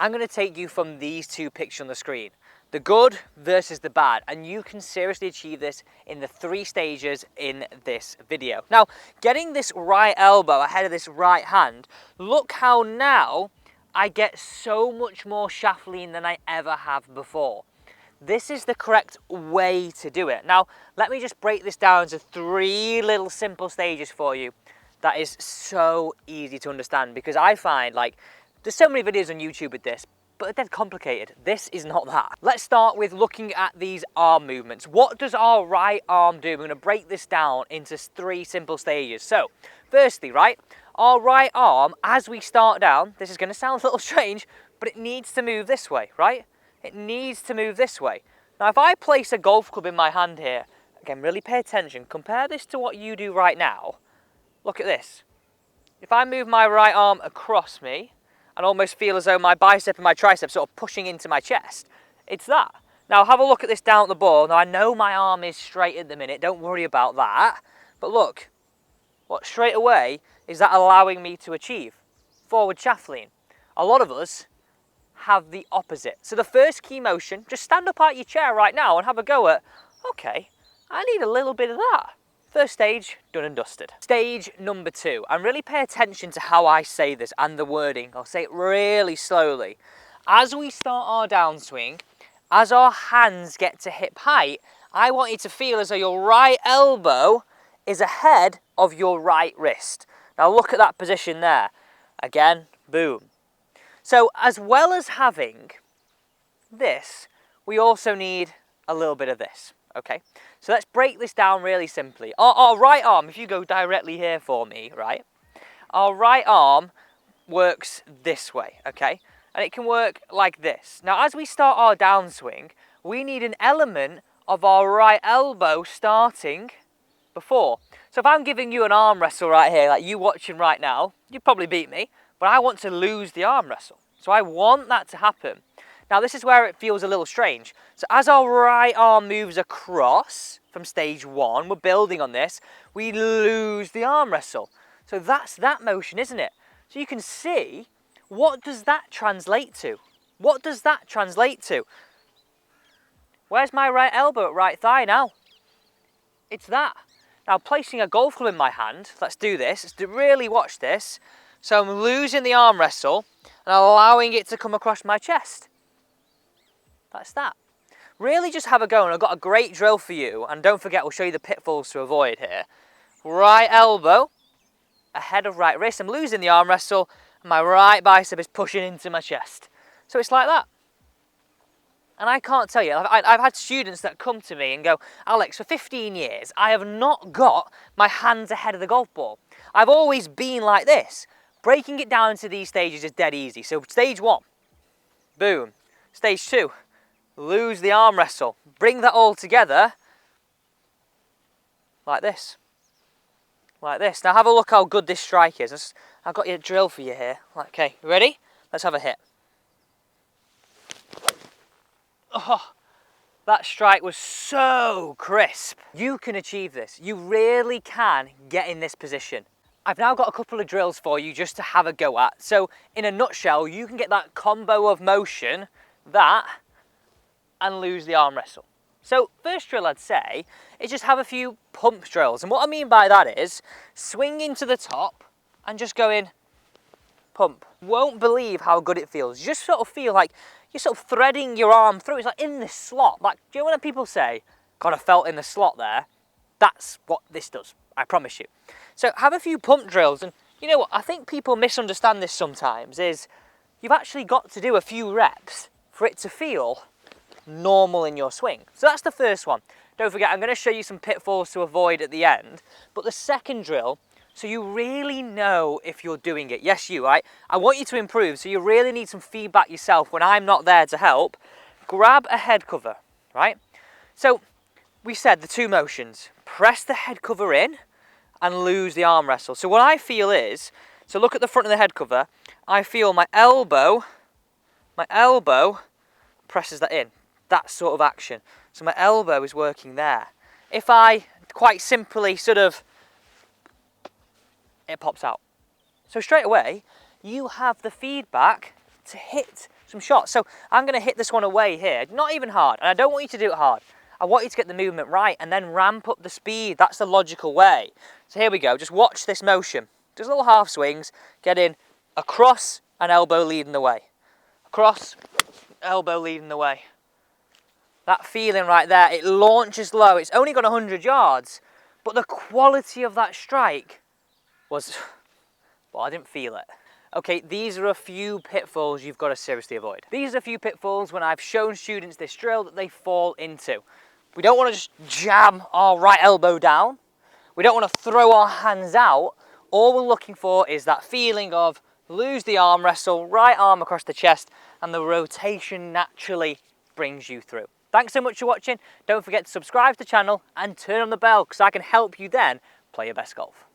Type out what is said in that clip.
I'm going to take you from these two pictures on the screen. The good versus the bad, and you can seriously achieve this in the 3 stages in this video. Now, getting this right elbow ahead of this right hand, look how now I get so much more shaft lean than I ever have before. This is the correct way to do it. Now, let me just break this down into 3 little simple stages for you. That is so easy to understand, because I find, like, there's so many videos on YouTube with this, but they're complicated. This is not that. Let's start with looking at these arm movements. What does our right arm do? We're going to break this down into 3 simple stages. So, firstly, right, our right arm, as we start down, this is going to sound a little strange, but it needs to move this way, right? It needs to move this way. Now, if I place a golf club in my hand here, again, really pay attention, compare this to what you do right now. Look at this. If I move my right arm across me, and almost feel as though my bicep and my tricep sort of pushing into my chest, it's that. Now have a look at this down at the ball. Now I know my arm is straight at the minute, don't worry about that. But look, what straight away is that allowing me to achieve? Forward shaft lean. A lot of us have the opposite. So the first key motion, just stand up out your chair right now and have a go at, okay, I need a little bit of that. First stage, done and dusted. Stage number 2, and really pay attention to how I say this and the wording. I'll say it really slowly. As we start our downswing, as our hands get to hip height, I want you to feel as though your right elbow is ahead of your right wrist. Now look at that position there. Again, boom. So as well as having this, we also need a little bit of this. Okay, so let's break this down really simply. Our right arm, if you go directly here for me, right? Our right arm works this way, okay? And it can work like this. Now, as we start our downswing, we need an element of our right elbow starting before. So if I'm giving you an arm wrestle right here, like you watching right now, you'd probably beat me, but I want to lose the arm wrestle. So I want that to happen. Now this is where it feels a little strange. So as our right arm moves across from stage 1, we're building on this, we lose the arm wrestle. So that's that motion, isn't it? So you can see, what does that translate to? What does that translate to? Where's my right elbow at right thigh now? It's that. Now placing a golf club in my hand, let's do this, let's really watch this. So I'm losing the arm wrestle and allowing it to come across my chest. That's that. Really just have a go, and I've got a great drill for you, and don't forget, we'll show you the pitfalls to avoid here. Right elbow ahead of right wrist. I'm losing the arm wrestle, and my right bicep is pushing into my chest. So it's like that. And I can't tell you, I've had students that come to me and go, Alex, for 15 years, I have not got my hands ahead of the golf ball. I've always been like this. Breaking it down into these stages is dead easy. So stage 1, boom. Stage 2, lose the arm wrestle. Bring that all together like this. Like this. Now have a look how good this strike is. I've got your drill for you here. Okay, ready? Let's have a hit. Oh, that strike was so crisp. You can achieve this. You really can get in this position. I've now got a couple of drills for you just to have a go at. So in a nutshell, you can get that combo of motion, that, and lose the arm wrestle. So first drill I'd say is just have a few pump drills. And what I mean by that is swinging to the top and just going pump. Won't believe how good it feels. You just sort of feel like you're sort of threading your arm through. It's like in this slot. Like, do you know when people say, God, I felt in the slot there? That's what this does, I promise you. So have a few pump drills. And you know what, I think people misunderstand this sometimes, is you've actually got to do a few reps for it to feel normal in your swing. So that's the first one. Don't forget, I'm going to show you some pitfalls to avoid at the end. But the second drill, so you really know if you're doing it. Yes, you, right? I want you to improve, so you really need some feedback yourself when I'm not there to help. Grab a head cover, right? So we said the 2 motions. Press the head cover in and lose the arm wrestle. So what I feel is, so look at the front of the head cover, I feel my elbow presses that in. That sort of action. So my elbow is working there. If I quite simply sort of, it pops out. So straight away, you have the feedback to hit some shots. So I'm going to hit this one away here, not even hard, and I don't want you to do it hard. I want you to get the movement right and then ramp up the speed. That's the logical way. So here we go, just watch this motion. Just little half swings, get in across and elbow leading the way. Across, elbow leading the way. That feeling right there, it launches low. It's only got 100 yards, but the quality of that strike was, well, I didn't feel it. Okay, these are a few pitfalls you've got to seriously avoid. These are a few pitfalls when I've shown students this drill that they fall into. We don't want to just jam our right elbow down. We don't want to throw our hands out. All we're looking for is that feeling of lose the arm wrestle, right arm across the chest, and the rotation naturally brings you through. Thanks so much for watching. Don't forget to subscribe to the channel and turn on the bell because I can help you then play your best golf.